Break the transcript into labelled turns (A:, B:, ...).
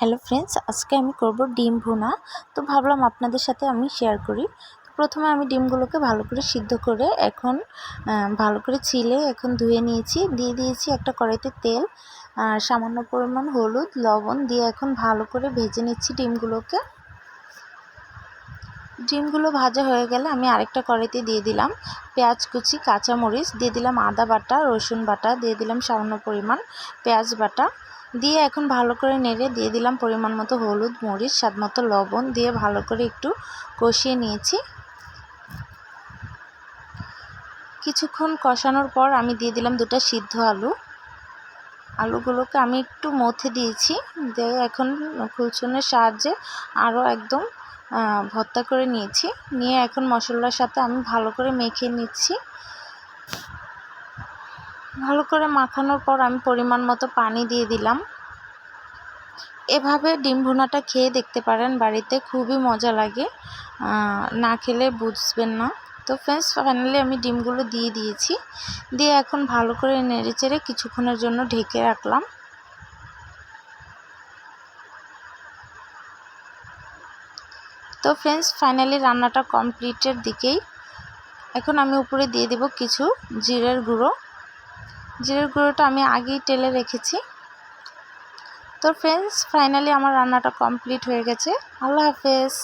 A: Hello friends, আজকে আমি করব ডিম ভুনা। তো ভাবলাম আপনাদের সাথে আমি শেয়ার করি। প্রথমে আমি ডিমগুলোকে ভালো করে সিদ্ধ করে ভালো করে ছিলে ধুয়ে নিয়েছি। দিয়ে দিয়েছি একটা কড়াইতে তেল আর সামান্য পরিমাণ হলুদ লবণ দিয়ে এখন ভালো করে ভেজে নিচ্ছি ডিমগুলোকে। ডিমগুলো ভাজা হয়ে গেলে আমি আরেকটা কড়াইতে দিয়ে দিলাম পেঁয়াজ কুচি, কাঁচামরিচ, দিয়ে দিলাম আদা বাটা, রসুন বাটা, দিয়ে দিলাম সামান্য পরিমাণ পেঁয়াজ বাটা, দিয়ে এখন ভালো করে নেড়ে দিয়ে দিলাম পরিমাণ মতো হলুদ, মরিচ, স্বাদ মতো লবণ দিয়ে ভালো করে একটু কষিয়ে নিয়েছি। কিছুক্ষণ কষানোর পর আমি দিয়ে দিলাম দুটো সিদ্ধ আলুগুলোকে আমি একটু মথে দিয়েছি। দিয়ে এখন খুলছুনের সাহায্যে আরও একদম ভর্তা করে নিয়েছি। নিয়ে এখন মশলার সাথে আমি ভালো করে মেখে নিচ্ছি। ভালো করে মাখানোর পর আমি পরিমাণ মতো পানি দিয়ে দিলাম। এভাবে ডিম ভুনাটা খেয়ে দেখতে পারেন বাড়িতে, খুবই মজা লাগে, না খেলে বুঝবেন না। তো ফ্রেন্ডস, ফাইনালি আমি ডিমগুলো দিয়ে দিয়েছি। দিয়ে এখন ভালো করে নেড়েচেড়ে কিছুক্ষণের জন্য ঢেকে রাখলাম। তো ফ্রেন্ডস, ফাইনালি রান্নাটা কমপ্লিটের দিকেই। এখন আমি উপরে দিয়ে দেব কিছু জিরের গুঁড়োটা আমি আগেই টেলে রেখেছি। তো ফ্রেন্ডস, ফাইনালি আমার রান্নাটা কমপ্লিট হয়ে গেছে। আল্লাহ হাফেজ।